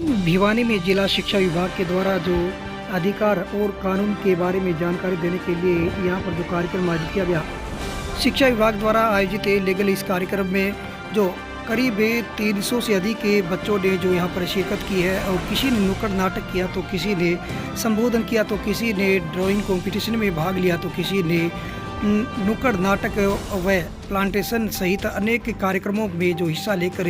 भिवानी में जिला शिक्षा विभाग के द्वारा जो अधिकार और कानून के बारे में जानकारी देने के लिए यहाँ पर जो कार्यक्रम आयोजित किया गया, शिक्षा विभाग द्वारा आयोजित लीगल इस कार्यक्रम में जो करीब 300 से अधिक के बच्चों ने जो यहाँ पर शिरकत की है और किसी ने नुक्कड़ नाटक किया तो किसी ने संबोधन किया तो किसी ने ड्राइंग कंपटीशन में भाग लिया तो किसी ने नुक्कड़ नाटक व प्लांटेशन सहित अनेक कार्यक्रमों में जो हिस्सा लेकर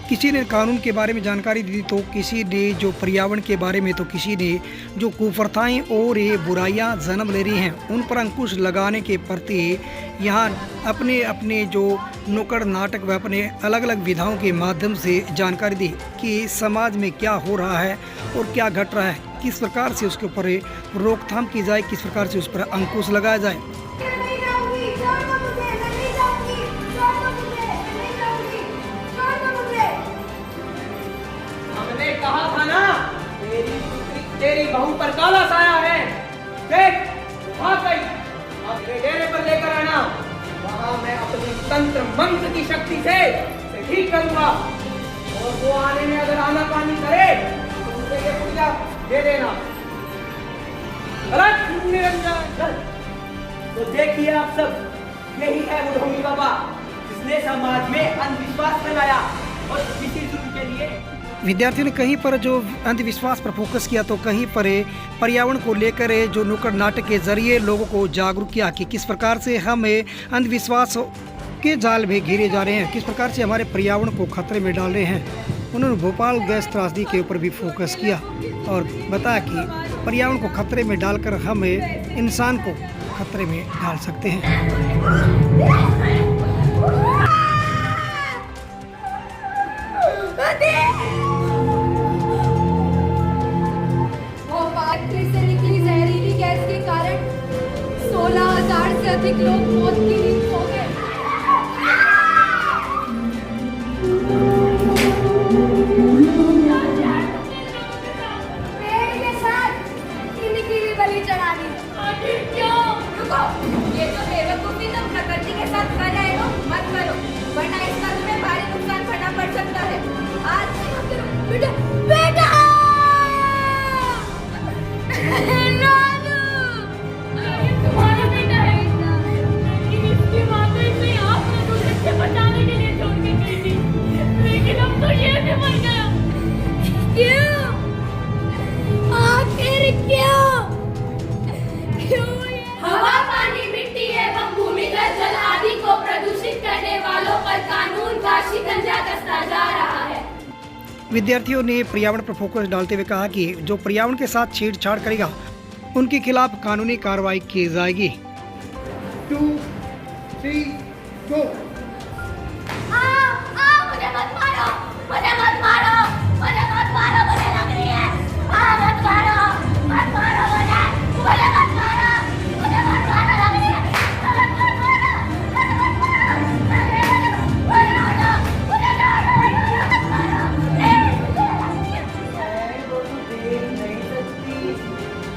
किसी ने कानून के बारे में जानकारी दी तो किसी ने जो पर्यावरण के बारे में तो किसी ने जो कुप्रथाएं और ये बुराइयां जन्म ले रही हैं उन पर अंकुश लगाने के प्रति यहाँ अपने अपने जो नुक्कड़ नाटक व अपने अलग अलग विधाओं के माध्यम से जानकारी दी कि समाज में क्या हो रहा है और क्या घट रहा है, किस प्रकार से उसके ऊपर रोकथाम की जाए, किस प्रकार से उस पर अंकुश लगाया जाए। कहा था ना तेरी बहू पर काला साया है, देख वहां गई, अब मेरे डेरे पर लेकर आना, वहां मैं अपनी तंत्र मंत्र की शक्ति से ठीक करूंगा और वो आने में अगर आनाकानी करे तो उसे ये पूजा दे देना। गलत निरंजन। तो देखिए आप सब, यही है वो ढोंगी बाबा जिसने समाज में अंधविश्वास फैलाया और किसी जुर्म के लिए। विद्यार्थियों ने कहीं पर जो अंधविश्वास पर फोकस किया तो कहीं पर पर्यावरण को लेकर जो नुक्कड़ नाटक के जरिए लोगों को जागरूक किया कि किस प्रकार से हम अंधविश्वास के जाल में घिरे जा रहे हैं, किस प्रकार से हमारे पर्यावरण को खतरे में डाल रहे हैं। उन्होंने भोपाल गैस त्रासदी के ऊपर भी फोकस किया और बताया कि पर्यावरण को खतरे में डालकर हम इंसान को खतरे में डाल सकते हैं। से निकली जहरीली गैस के कारण 16,000 से अधिक लोग मौत की नींद सो गए। पेड़ के साथ इन्हीं की भी बलि चढ़ा दी। क्यों? रुको, ये जो बेवकूफी तुम प्रकृति के साथ कर रहे हो मत करो, वरना इसका तुम्हें भारी नुकसान करना पड़ सकता है। आज से मत करो। बेटा बेटा तुम्हारा बेटा है, लेकिन इसकी माँ तो इसे आपने दूसरे से बचाने के लिए छोड़ के गई थी, लेकिन अब तो ये भी मर गया। क्यों? आखिर क्यों? हवा, पानी, मिट्टी एवं भूमिगत जल आदि को प्रदूषित करने वालों पर कानून का शिकंजा कसता जा रहा है। विद्यार्थियों ने पर्यावरण पर फोकस डालते हुए कहा कि जो पर्यावरण के साथ छेड़छाड़ करेगा उनके खिलाफ कानूनी कार्रवाई की जाएगी। 2, 3, go। मुझे मत मारो, मुझे मत मारो, मुझे मत मारो, मुझे लग रही है। मत मारो, मत मारो मुझे, मुझे मत मारो, मुझे मत मारो, लग रही है। मत मारो, मुझे मत मारो, मुझे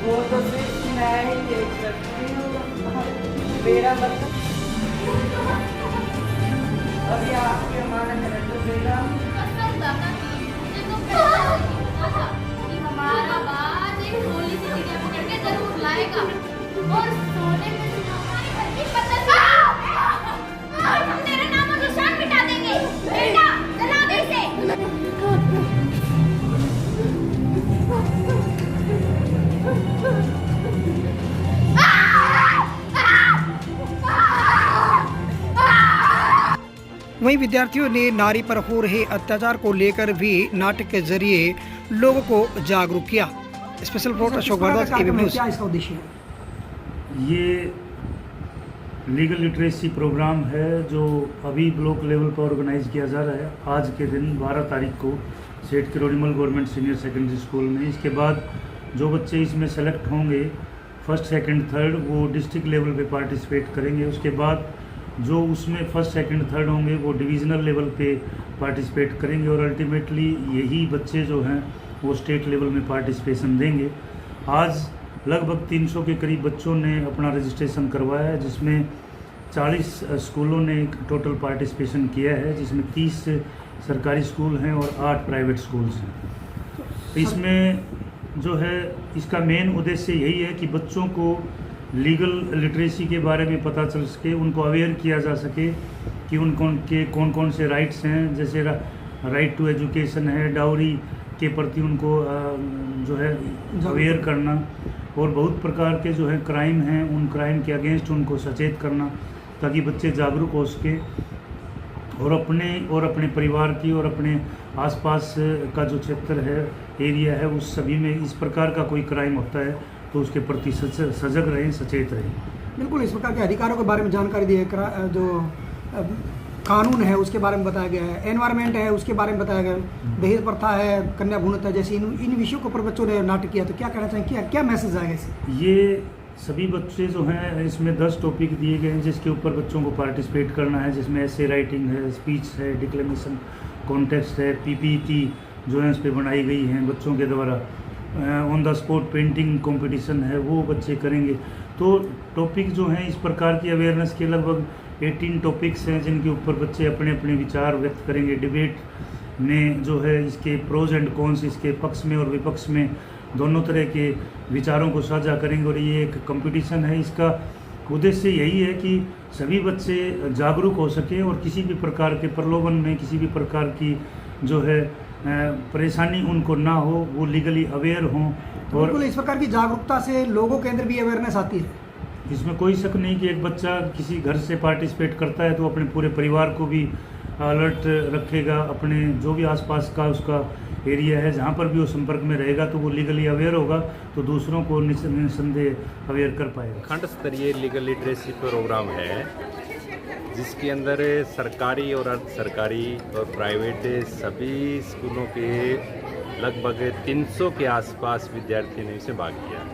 वो तो सिर्फ मैं ही देख सकती हूँ। मेरा मतलब अभी आपके हमारा करेक्टर देगा। हमारा बात एक गोली से चिड़िया पकड़ के जरूर लाएगा और सोने में हमारी धरती पत्थर और हम तेरा नाम और निशान मिटा देंगे। बेटा चला दे इसे। वहीं विद्यार्थियों ने नारी पर हो रहे अत्याचार को लेकर भी नाटक के जरिए लोगों को जागरूक किया। Special report Ashok Bhardwaj, ABP news. क्या इसका उद्देश्य है? ये लीगल लिटरेसी प्रोग्राम है जो अभी ब्लॉक लेवल पर ऑर्गेनाइज किया जा रहा है। आज के दिन 12 तारीख को Seth Kirodimal government senior secondary school में। इसके बाद जो बच्चे इसमें सेलेक्ट होंगे फर्स्ट सेकंड थर्ड, वो डिस्ट्रिक्ट लेवल पे पार्टिसिपेट करेंगे। उसके बाद जो उसमें फर्स्ट सेकंड थर्ड होंगे वो डिवीज़नल लेवल पे पार्टिसिपेट करेंगे और अल्टीमेटली यही बच्चे जो हैं वो स्टेट लेवल में पार्टिसिपेशन देंगे। आज लगभग 300 के करीब बच्चों ने अपना रजिस्ट्रेशन करवाया है, जिसमें 40 स्कूलों ने टोटल पार्टिसिपेशन किया है, जिसमें 30 सरकारी स्कूल हैं और 8 प्राइवेट स्कूल्स हैं। तो इसमें जो है इसका मेन उद्देश्य यही है कि बच्चों को लीगल लिटरेसी के बारे में पता चल सके, उनको अवेयर किया जा सके कि कौन कौन से राइट्स हैं, जैसे राइट टू एजुकेशन है, डाउरी के प्रति उनको जो है अवेयर करना, और बहुत प्रकार के जो है क्राइम हैं उन क्राइम के अगेंस्ट उनको सचेत करना, ताकि बच्चे जागरूक हो सके और अपने परिवार की और अपने आसपास का जो क्षेत्र है, एरिया है, उस सभी में इस प्रकार का कोई क्राइम होता है तो उसके प्रति सजग रहें, सचेत रहें। बिल्कुल, इस प्रकार के अधिकारों के बारे में जानकारी दी है, जो कानून है उसके बारे में बताया गया है, एनवायरनमेंट है उसके बारे में बताया गया है, दहेज प्रथा है, कन्या भ्रूण हत्या जैसी इन विषयों के ऊपर बच्चों ने नाटक किया। तो क्या कहना चाहिए, क्या मैसेज आएगा इससे? ये सभी बच्चे जो हैं, इसमें 10 टॉपिक दिए गए हैं जिसके ऊपर बच्चों को पार्टिसिपेट करना है, जिसमें ऐसे राइटिंग है, स्पीच है, डिक्लेमेशन कॉन्टेस्ट है, पीपीटी जो है इस पर बनाई गई हैं बच्चों के द्वारा, on the spot painting competition है वो बच्चे करेंगे। तो टॉपिक जो हैं इस प्रकार की अवेयरनेस के लगभग 18 टॉपिक्स हैं जिनके ऊपर बच्चे अपने अपने विचार व्यक्त करेंगे। डिबेट में जो है इसके प्रोज एंड कॉन्स, इसके पक्ष में और विपक्ष में दोनों तरह के विचारों को साझा करेंगे। और ये एक कंपटीशन है, इसका उद्देश्य यही है कि सभी बच्चे जागरूक हो सकें और किसी भी प्रकार के प्रलोभन में, किसी भी प्रकार की जो है परेशानी उनको ना हो, वो लीगली अवेयर हों। और बिल्कुल, इस प्रकार की जागरूकता से लोगों के अंदर भी अवेयरनेस आती है। इसमें कोई शक नहीं कि एक बच्चा किसी घर से पार्टिसिपेट करता है तो अपने पूरे परिवार को भी अलर्ट रखेगा, अपने जो भी आसपास का उसका एरिया है जहाँ पर भी वो संपर्क में रहेगा तो वो लीगली अवेयर होगा, तो दूसरों को निसंदेह अवेयर कर पाएगा। खंड स्तरीय लीगल लिटरेसी प्रोग्राम है जिसके अंदर सरकारी और अर्ध सरकारी और प्राइवेट सभी स्कूलों के लगभग 300 के आसपास विद्यार्थियों ने इसे भाग किया।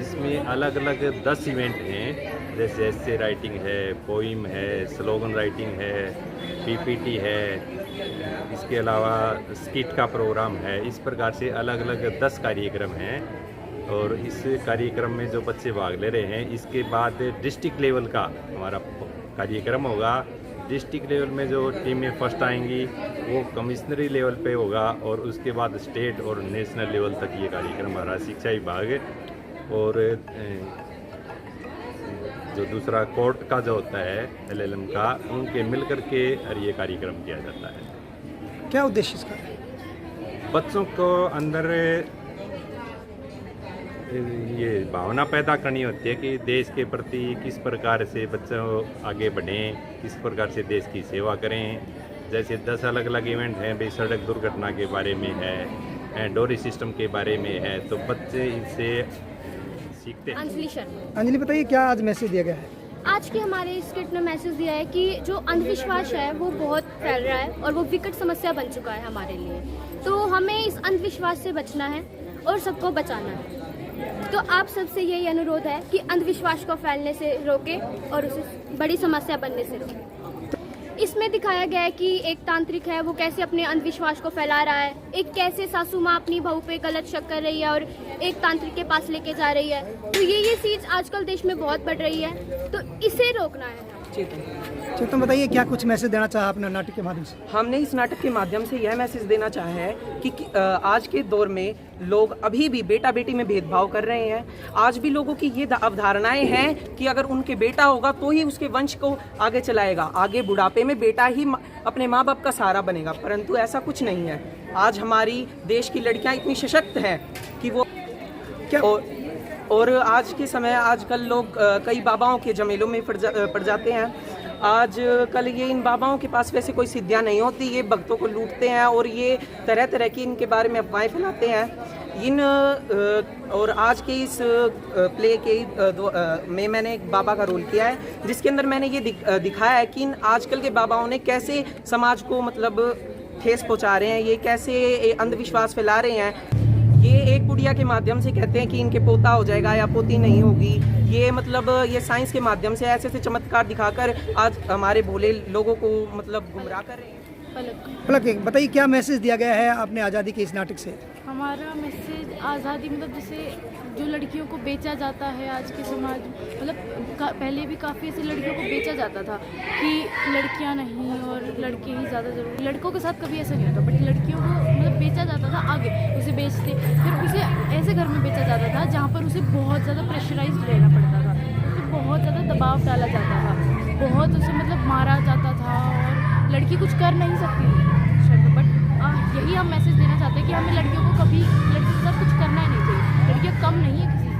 इसमें अलग अलग 10 इवेंट हैं, जैसे एस्से राइटिंग है, पोइम है, स्लोगन राइटिंग है, पीपीटी है, इसके अलावा स्किट का प्रोग्राम है। इस प्रकार से अलग अलग 10 कार्यक्रम हैं और इस कार्यक्रम में जो बच्चे भाग ले रहे हैं, इसके बाद डिस्ट्रिक्ट लेवल का हमारा कार्यक्रम होगा। डिस्ट्रिक्ट लेवल में जो टीमें फर्स्ट आएंगी वो कमिश्नरी लेवल पे होगा और उसके बाद स्टेट और नेशनल लेवल तक ये कार्यक्रम हमारा शिक्षा विभाग और जो दूसरा कोर्ट का जो होता है LLM का, उनके मिलकर के ये कार्यक्रम किया जाता है। क्या उद्देश्य इसका? बच्चों को अंदर ये भावना पैदा करनी होती है कि देश के प्रति किस प्रकार से बच्चों आगे बढ़ें, किस प्रकार से देश की सेवा करें। जैसे 10 अलग अलग इवेंट हैं, भाई सड़क दुर्घटना के बारे में है, डोरी सिस्टम के बारे में है, तो बच्चे इससे सीखते हैं। अंजलि शर्मा। अंजलि, बताइए क्या आज मैसेज दिया गया है? आज के हमारे स्किट में मैसेज दिया है कि जो अंधविश्वास है वो बहुत फैल रहा है और वो विकट समस्या बन चुका है हमारे लिए, तो हमें इस अंधविश्वास से बचना है और सबको बचाना है। तो आप सबसे यही अनुरोध है कि अंधविश्वास को फैलने से रोकें और उसे बड़ी समस्या बनने से रोकें। इसमें दिखाया गया है कि एक तांत्रिक है वो कैसे अपने अंधविश्वास को फैला रहा है, एक कैसे सासू माँ अपनी बहू पे गलत शक कर रही है और एक तांत्रिक के पास लेके जा रही है। तो ये चीज आजकल देश में बहुत बढ़ रही है, तो इसे रोकना है। चेतन, बताइए क्या कुछ मैसेज देना चाहा अपने नाटक के माध्यम से? हमने इस नाटक के माध्यम से यह मैसेज देना चाहा है कि आज के दौर में लोग अभी भी बेटा बेटी में भेदभाव कर रहे हैं। आज भी लोगों की ये अवधारणाएं हैं कि अगर उनके बेटा होगा तो ही उसके वंश को आगे चलाएगा, आगे बुढ़ापे में बेटा ही अपने माँ बाप का सहारा बनेगा, परंतु ऐसा कुछ नहीं है। आज हमारी देश की लड़कियां इतनी सशक्त हैं कि वो क्या और आज के समय आजकल लोग कई बाबाओं के झमेलों में पड़ जाते हैं। आज कल ये इन बाबाओं के पास वैसे कोई सिद्धियां नहीं होती, ये भक्तों को लूटते हैं और ये तरह तरह की इनके बारे में अफवाहें फैलाते हैं। और आज के इस प्ले के में मैंने एक बाबा का रोल किया है, जिसके अंदर मैंने ये दिखाया है कि इन आजकल के बाबाओं ने कैसे समाज को मतलब ठेस पहुंचा रहे हैं, ये कैसे अंधविश्वास फैला रहे हैं। ये एक गुड़िया के माध्यम से कहते हैं कि इनके पोता हो जाएगा या पोती नहीं होगी। ये मतलब ये साइंस के माध्यम से ऐसे ऐसे चमत्कार दिखाकर आज हमारे भोले लोगों को मतलब गुमराह कर रहे हैं। पलक, बताइए क्या मैसेज दिया गया है आपने आज़ादी के इस नाटक से? हमारा मैसेज आज़ादी मतलब जैसे जो लड़कियों को बेचा जाता है आज के समाज, मतलब पहले भी काफ़ी ऐसे लड़कियों को बेचा जाता था कि लड़कियां नहीं और लड़के ही ज़्यादा जरूरी, लड़कों के साथ कभी ऐसा नहीं होता, बट लड़कियों को मतलब बेचा जाता था आगे, उसे बेचते, फिर उसे ऐसे घर में बेचा जाता था जहाँ पर उसे बहुत ज़्यादा प्रेशराइज्ड रहना पड़ता था, उसे बहुत ज़्यादा दबाव डाला जाता था, बहुत उसे मतलब मारा जाता था और लड़की कुछ कर नहीं सकती थी। बट यही हम मैसेज देना चाहते हैं कि हमें लड़कियों को कभी लड़की के साथ कुछ करना ही नहीं चाहिए, लड़कियाँ कम नहीं है किसी से।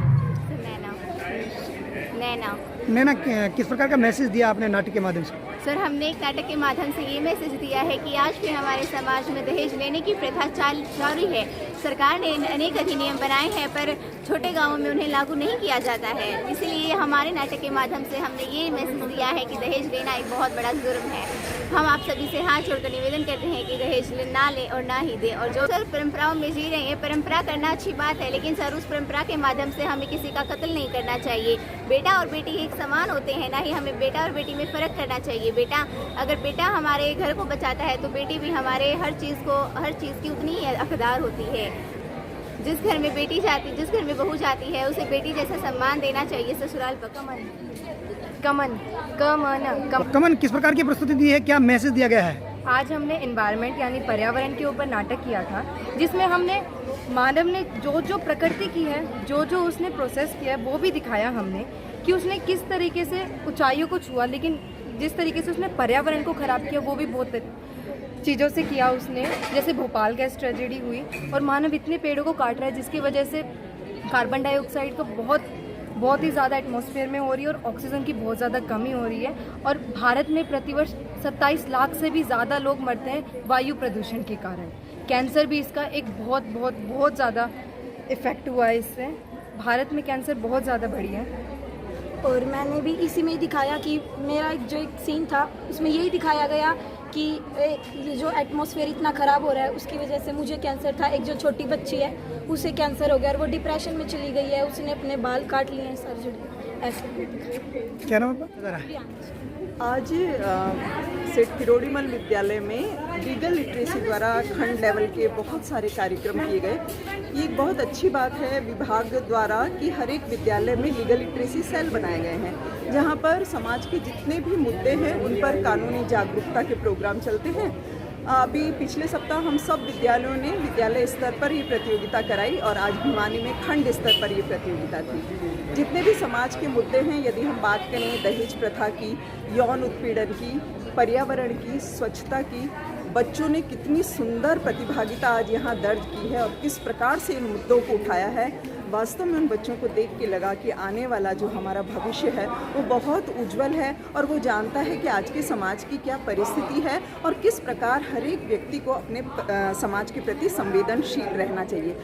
नैना, किस प्रकार का मैसेज दिया आपने नाटक के माध्यम से? सर, हमने एक नाटक के माध्यम से ये मैसेज दिया है कि आज भी हमारे समाज में दहेज लेने की प्रथा जारी है। सरकार ने अनेक अधिनियम बनाए हैं पर छोटे गांवों में उन्हें लागू नहीं किया जाता है। इसलिए हमारे नाटक के माध्यम से हमने ये मैसेज दिया है कि दहेज लेना एक बहुत बड़ा जुर्म है। हम आप सभी से हाथ जोड़कर निवेदन करते हैं कि दहेज ना लें और ना ही दें। और जो सर परंपराओं में जी रहे हैं, परंपरा करना अच्छी बात है, लेकिन सर उस परंपरा के माध्यम से हमें किसी का कत्ल नहीं करना चाहिए। बेटा और बेटी एक समान होते हैं, ना ही हमें बेटा और बेटी में फ़र्क करना चाहिए। अगर बेटा हमारे घर को बचाता है तो बेटी भी हमारे हर चीज़ की उतनी ही हकदार होती है। जिस घर में बहू जाती है उसे बेटी जैसा सम्मान देना चाहिए। ससुराल पर कमन, किस प्रकार की प्रस्तुति दी है, क्या मैसेज दिया गया है? आज हमने एनवायरनमेंट यानी पर्यावरण के ऊपर नाटक किया था, जिसमें हमने मानव ने जो प्रकृति की है, जो उसने प्रोसेस किया है वो भी दिखाया हमने कि उसने किस तरीके से ऊंचाइयों को छुआ, लेकिन जिस तरीके से उसने पर्यावरण को ख़राब किया वो भी बहुत चीज़ों से किया उसने। जैसे भोपाल गैस ट्रेजेडी हुई और मानव इतने पेड़ों को काट रहा है जिसकी वजह से कार्बन डाइऑक्साइड का बहुत ही ज़्यादा एटमॉस्फेयर में हो रही है और ऑक्सीजन की बहुत ज़्यादा कमी हो रही है। और भारत में प्रतिवर्ष 27 लाख से भी ज़्यादा लोग मरते हैं वायु प्रदूषण के कारण। कैंसर भी इसका एक बहुत ज़्यादा इफ़ेक्ट हुआ है इससे। भारत में कैंसर बहुत ज़्यादा बढ़ी है। और मैंने भी इसी में दिखाया कि मेरा जो एक सीन था उसमें यही दिखाया गया कि ये जो एटमॉस्फेयर इतना ख़राब हो रहा है उसकी वजह से मुझे कैंसर था। एक जो छोटी बच्ची है उसे कैंसर हो गया और वो डिप्रेशन में चली गई है, उसने अपने बाल काट लिए हैं सर्जरी। ऐसे क्या नाम है? आज सेठ किरोड़ीमल विद्यालय में लीगल लिटरेसी द्वारा खंड लेवल के बहुत सारे कार्यक्रम किए गए। ये एक बहुत अच्छी बात है विभाग द्वारा कि हर एक विद्यालय में लीगल लिटरेसी सेल बनाए गए हैं, जहां पर समाज के जितने भी मुद्दे हैं उन पर कानूनी जागरूकता के प्रोग्राम चलते हैं। अभी पिछले सप्ताह हम सब विद्यालयों ने विद्यालय स्तर पर ये प्रतियोगिता कराई और आज भिवानी में खंड स्तर पर ये प्रतियोगिता थी। जितने भी समाज के मुद्दे हैं, यदि हम बात करें दहेज प्रथा की, यौन उत्पीड़न की, पर्यावरण की, स्वच्छता की, बच्चों ने कितनी सुंदर प्रतिभागिता आज यहाँ दर्ज की है और किस प्रकार से इन मुद्दों को उठाया है। वास्तव में उन बच्चों को देख के लगा कि आने वाला जो हमारा भविष्य है वो बहुत उज्जवल है और वो जानता है कि आज के समाज की क्या परिस्थिति है और किस प्रकार हर एक व्यक्ति को अपने समाज के प्रति संवेदनशील रहना चाहिए।